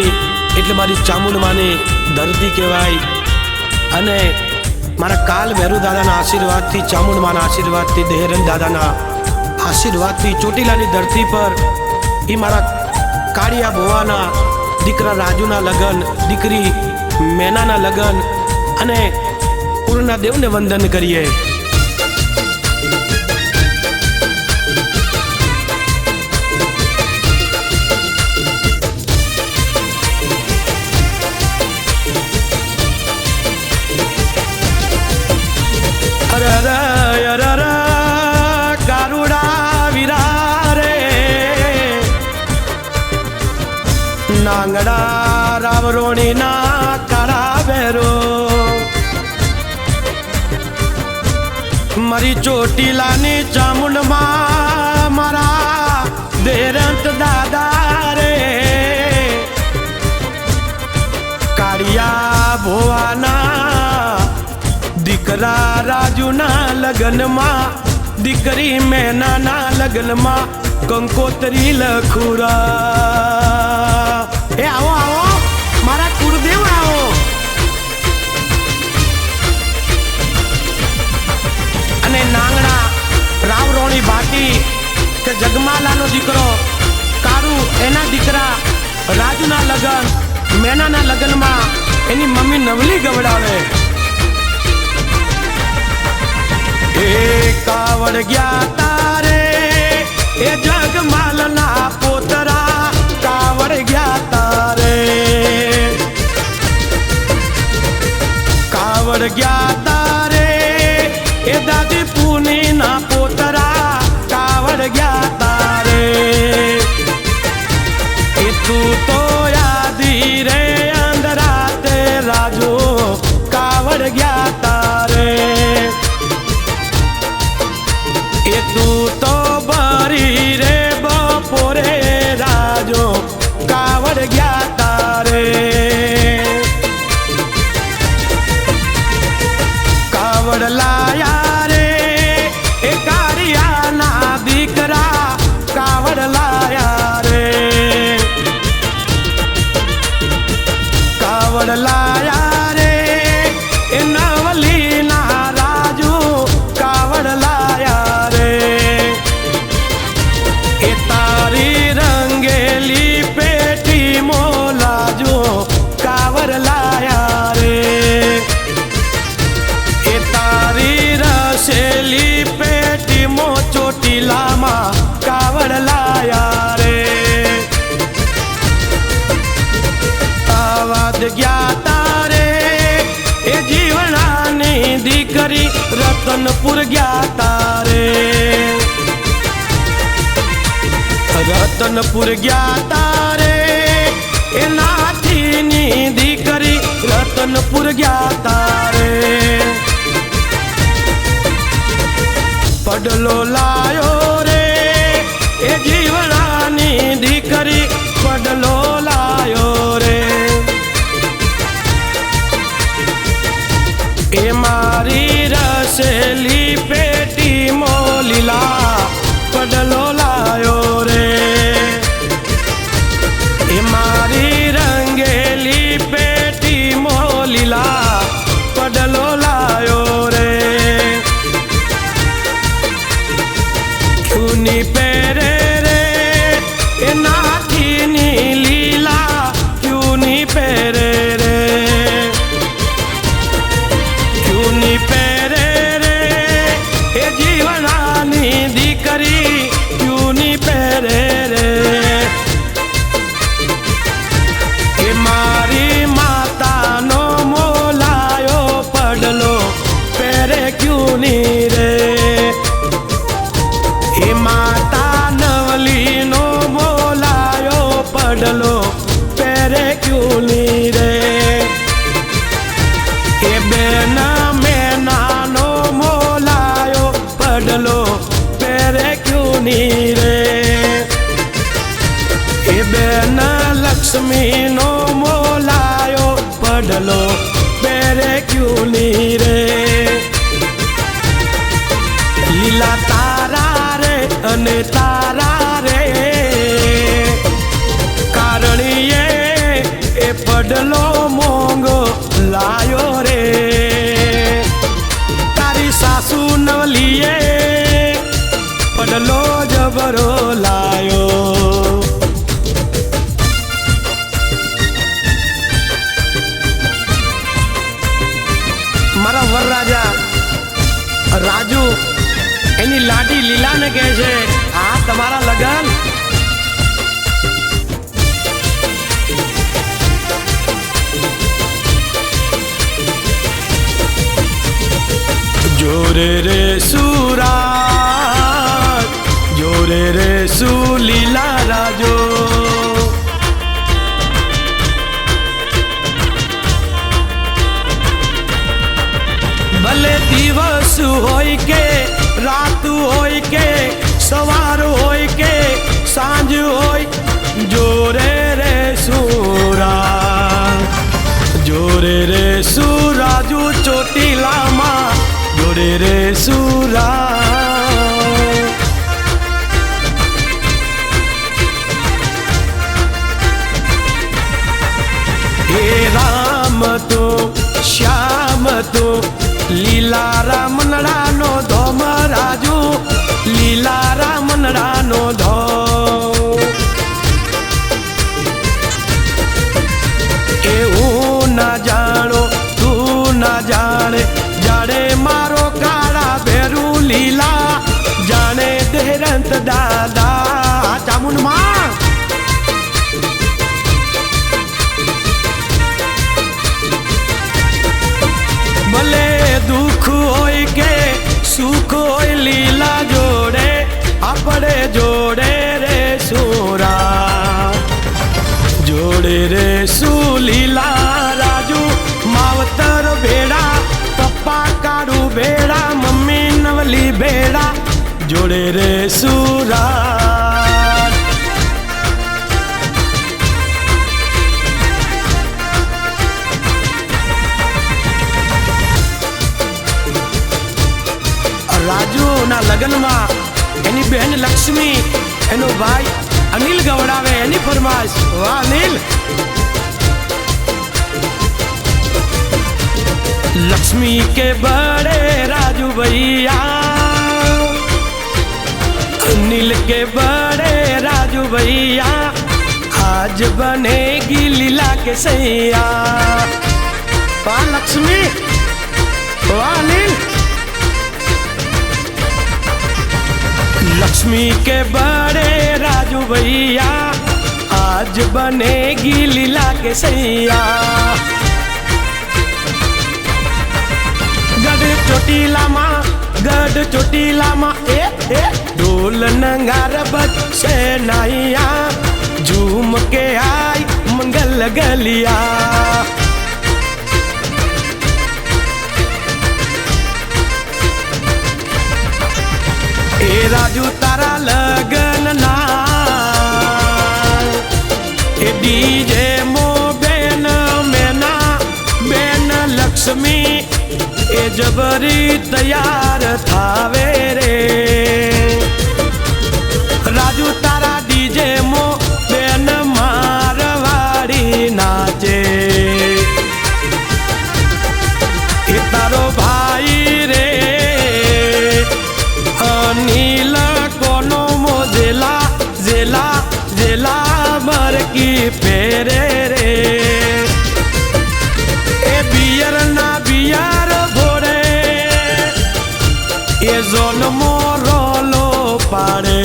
ભૂમિ એટલે મારી ચામુંડમાની ધરતી કહેવાય। અને મારા કાલ ભૈરવ દાદાના આશીર્વાદથી, ચામુંડમાના આશીર્વાદથી, દેહરન દાદાના આશીર્વાદથી ચોટીલાની ધરતી પર એ મારા કાળિયા ભોવાના દીકરા રાજુના લગ્ન, દીકરી મેનાના લગ્ન અને પૂર્ણા દેવને વંદન કરીએ। नांगड़ा रावरोणी ना काड़ा बेरो मारी चोटीलानी चामुंडमा मारा देरंत दादा रे काड़िया भोवाना दीकरा राजूना लग्नमा, दीकरी मेनाना लग्नमा कंकोतरी लखुरा। ए आओ आओ मारा कुलदेव आओ। અને નાંગણા રાવરોણી ભાટી કે જગમાલાનો દીકરો કાળુ, એના દીકરા રાજુના લગન, મેનાના લગનમાં એની મમ્મી નવલી ગવડાવે। એ કાવડ ગયા તારે એ જગમાલના પોતરા, કાવડ ગયા તારે, કાવડ ગયા તારે એ દાદી પૂની ના પોતરા, કાવડ ગયા તારે। એ તું તો યાદી રે અંદરાતે રાજુ, કાવડ ગયા તારે। એ તું તો ભરી રે બપોરે રાજો, કાવડ ગયા તારે। કાવડ લાયા રે એ કાળિયાના દીકરા, કાવડ લાયા રે, કાવડ લાયા રે એ નવલીના રાજુ, કાવડ લાયા રે। એ તારી રંગેલી પેટી મોલાજો, કાવડ લાયા રે। એ તારી રસેલી પેટી મો ચોટીલામાં, કાવડ લાયા રે। આવાદ ગયા તારે એ જીવણાની દીકરી, રતનપુર ગયા તારે, રતનપુર ગયા તારે એ નાથીની દીકરી, રતનપુર ગયા તારે। પડલો લાયો રે એ જીવણાની દીકરી, પડલો લાયો રે। એ મારી રસેલી પેટી મોલીલા, પડલો લાયો રે। એ મારી રંગેલી પેટી મોલીલા, પડલો લાયો રે। ક્યુની પહેરે રે એ નાથીની લીલા, ક્યુની પહેરે રે, ક્યુની પહેરે રે એ જીવણાની દીકરી, ક્યુની પહેરે રે। એ મારી માતાનો મોલાયો પડલો પહેરે ક્યુની રે। એ માતા નવલીનો મોલાયો પડલો પહેરે ક્યુની રે। એ બેન મેનાનો મોલાયો પડલો પહેરે ક્યુની રે। એ બેન લક્ષ્મીનો મોલાયો પડલો પહેરે ક્યુની રે। લીલા તારા રે અને તારા રે, કારણીએ वडलो मोंगो लायो रे तारी सासू नवलिए वडलो जबरो लायो। मारा वरराजा राजू एनी लाडी लीला ने कहे छे आ तमारा लगन जोरे रे सूराज जोरे रे सुलीला राजो भले दिवस होय के रात होय के सवार होय के सांझ होय जोरे रे सूराज जोरे रे सूराजू चोटीला मां जोरे रे सूराज। हे राम तो श्याम तो लीला राम नड़ानो धोम राजू लीला राम नड़ानो धो ना जानो तू ना जाने जाने मारो काला बेरू लीला जाने देहरंत दादा चामुन मां भले दुख होय के सुख होय लीला जोड़े अपड़े जोड़े रे सूरा जोड़े रे सुलीला राजू मावतर बेड़ा पप्पा कारू बेड़ा मम्मी नवली बेड़ा जोड़े रे सूरा। राजू ना लगन में एनी बहन लक्ष्मी एनो भाई अनिल गवड़ावे एनी फरमाइश वाह अनिल। लक्ष्मी के बड़े राजू भैया अनिल के बड़े राजू भैया आज बनेगी लीला के सैया वाह लक्ष्मी वाह अनिल। लक्ष्मी के बड़े राजू भैया आज बनेगी लीला के सैया गढ़ चोटीला माँ ए ढोल नंगार बच्चे नाइया झूम के आई मंगल गलिया ए राजू तारा लगन ना ए डीजे मो बेन मेना बेन लक्ष्मी ए जबरी तैयार थावे रे राजू तारा डीजे मो बेन मारवाड़ी नाचे ए तारो भाई रे अनिल कोनो मोजेला जेला जेला मर की फेरे रे ए बियर ना बियर भोरे ए जोन मोरोलो पाड़े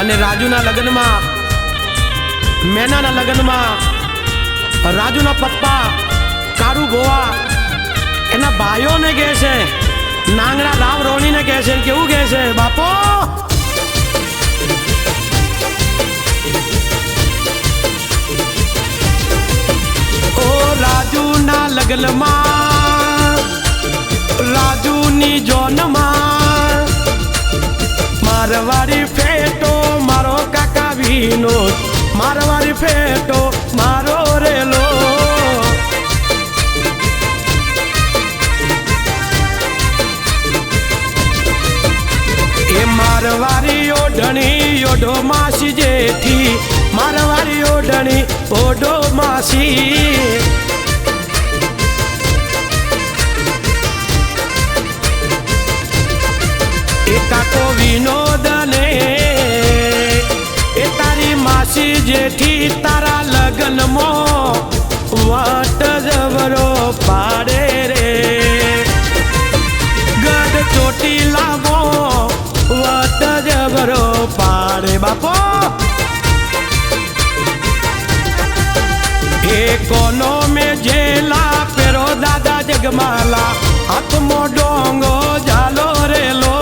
अने राजू ना लगन में मैना ना लगन में राजू ना पप्पा कारू गोवा एना भाइयों ने कहे छे नांगरा राव रोनी ने कहे छे केवू कहे छे बापो ओ राजू ना लगन मां राजू नी जोन मां मारवाड़ी फेटो मारो काका भीनो मारवाड़ी फेटो मारो रेलो ए मारवाड़ी ओढ़नी ओढ़ो मासी जेठी मारवाड़ी ઓડો માસી એ કાકો વિનોદ ને એ તારી માસી જેઠી તારા લગ્નમાં વાટ જવરો પાડે રે ગઢ ચોટી લાવો વાટ જવરો પાડે બાપો એ કોનો મે જેલા પેરો દાદા જગમાલા હાથમો ડોંગો જાલો રેલો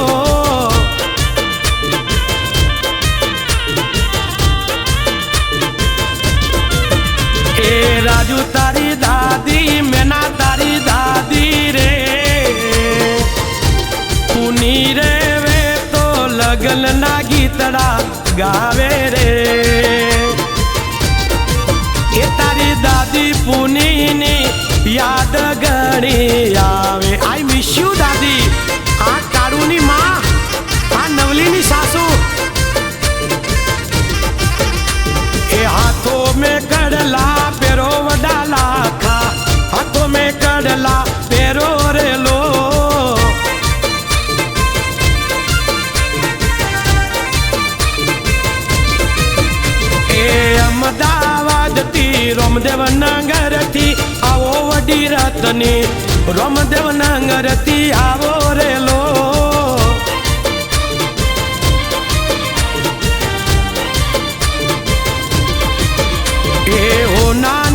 એ રાજુ તારી દાદી મેના તારી દાદી રે પુની રે વે તો લગન ના ગીતડા ગાવે રે એ તારી દાદી પુની ની યાદ ગણી આવે આઈ મિસ યુ દાદી આ કારુની માં આ નવલીની સાસુ એ હાથો में કડલા પેરો વડાલા ખા હાથો में કડલા પેરો રેલો એ અમદાવાદ થી રોમદેવ નગર થી આવો વડી રતની રોમદેવ નગર થી આવો રેલો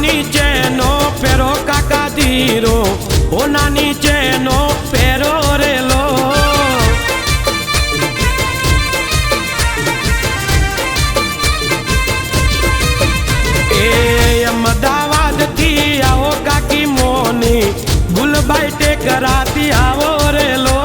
નીચે નો પેરો કાકા ધીરો ઓના નીચે નો પેરો રેલો એ અમદાવાદ થી આવો કાકી મોની ગુલબાઈ ટેકરાતી આવો રેલો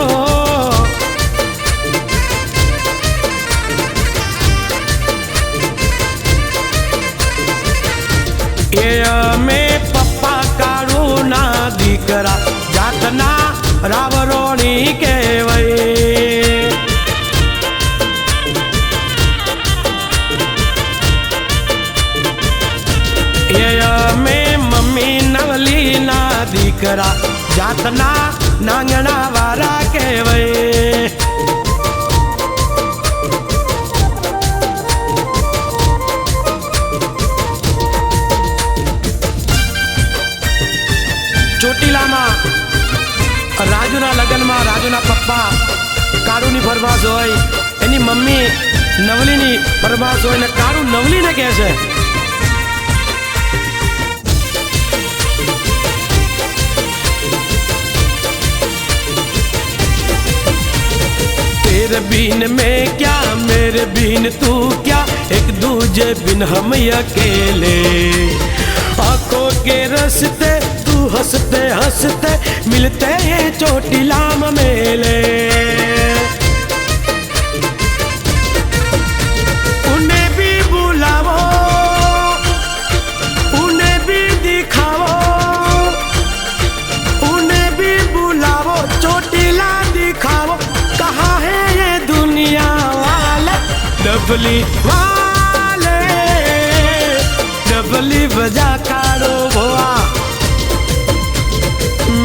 એ અમે પપ્પા કાળું ના દીકરા જાતના રાવરોણી કહેવાય એ અમે મમ્મી નવલી ના દીકરા જાતના નાંગણા વાળા કહેવાય ચોટીલામાં રાજુના લગ્નમાં રાજુના પપ્પા કાળુની ફરમાશ હોય એની મમ્મી નવલીની ફરમાશ હોય ને કાળુ નવલીને કહે છે तेरे बिन मैं क्या मेरे बिन तू क्या एक दूजे बिन हम अकेले आंखों के रस्ते तू हंसते हंसते मिलते हैं चोटीला में मेले उन्हें भी बुलाओ उन्हें भी दिखाओ उन्हें भी बुलाओ चोटीला दिखाओ कहाँ है ये दुनिया वाले डबली वाले डबली बजा कारो भोआ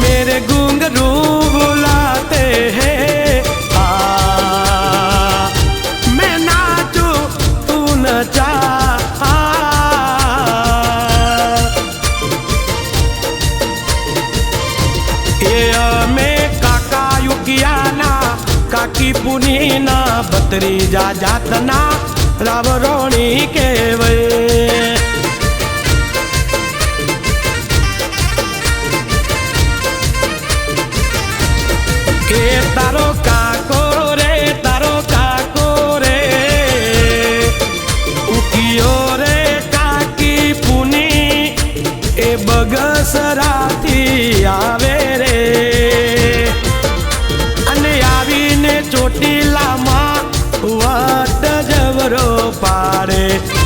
मेरे घुंघरू बुलाते हैं मैं नाचू तू नचा ये मैं काका युकियाना काकी पुनीना बतरी जा जातना रावरोणी केवय के तारो काको रे उकियो रे काकी पुनी ए बगसराती आवे रे अने आवीने ચોટીલામાં વાટ જવરો પાડે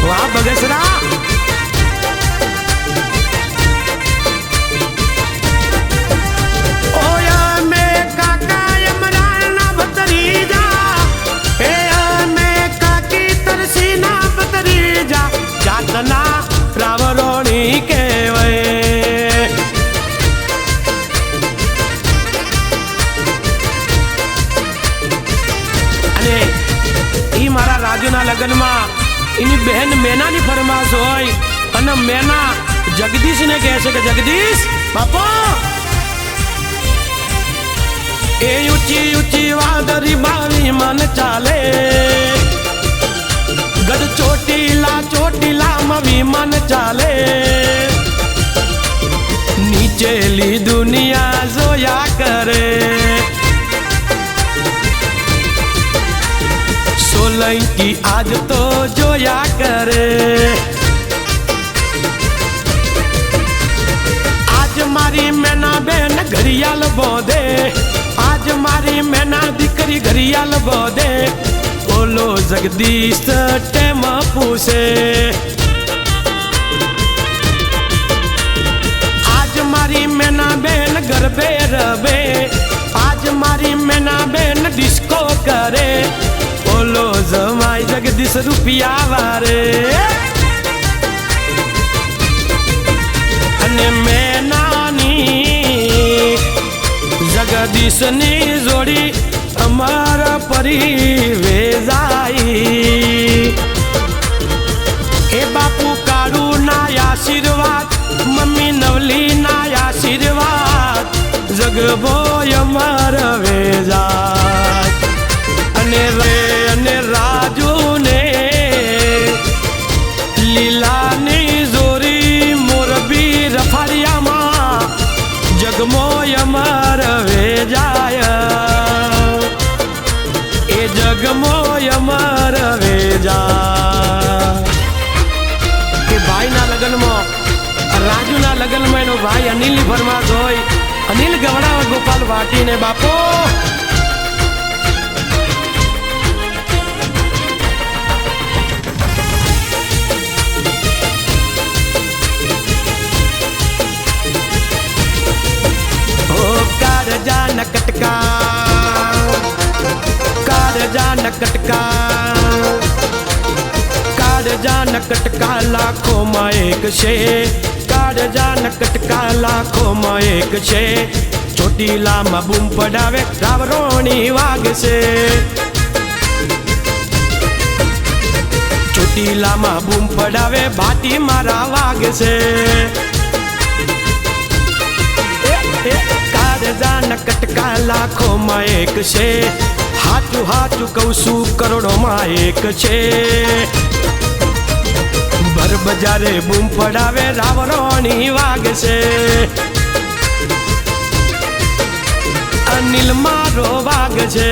વાહ બગસરા જાતના રાવરો મેનાની ફરમાશ હોય અને મેના જગદીશને કહે છે કે જગદીશ બાપા એ ઊંચી ઊંચી વાદળી બાવી મન ચાલે ગઢ ચોટીલા ચોટીલામાં વિમાન ચાલે નીચેલી દુનિયા જોયા કરે સોલંકી આજ તો જોયા કરે આજ મારી મેના બેન ઘડિયાળ બોધે આજ મારી મેના દીકરી ઘડિયાળ બોધે ઓલો જગદીશ ટેમ પૂછે આજ મારી મેના બેન ગરબે રબે આજ મારી મેના બેન ડિસ્કો કરે ઓલો જમાઈ જગદીશ રૂપિયા વારે અને મેનાની જગદીશની જોડી અમર પરી વેજાઈ એ બાપુ કાળુ ના આશીર્વાદ મમ્મી નવલી ના આશીર્વાદ જગબો અમર વેજાય અને રાજુ ને લીલાની જોરી મોરબી રફાડિયામાં જગમો અમર વેજાય એ જગમો અમર વેજા કે ભાઈના લગ્નમાં રાજુના લગ્નમાં એનો ભાઈ અનિલની ફરમાશ હોય અનિલ ગવડાવે ગોપાલ વાટીને બાપો કાળજા નકટકા લાખોમાં એક છે કાળજા નકટકા લાખોમાં એક છે ચોટીલામાં બૂમ પડાવે રાવરોણી વાગશે ચોટીલામાં બૂમ પડાવે ભાટી મારા વાગશે કાળજા નકટકા લાખોમાં એક છે હાચું હાચું કહું છું કરોડોમાં એક છે ભર બજારે બૂમ પડાવે રાવરોણી વાગશે અનિલ મારો વાગ છે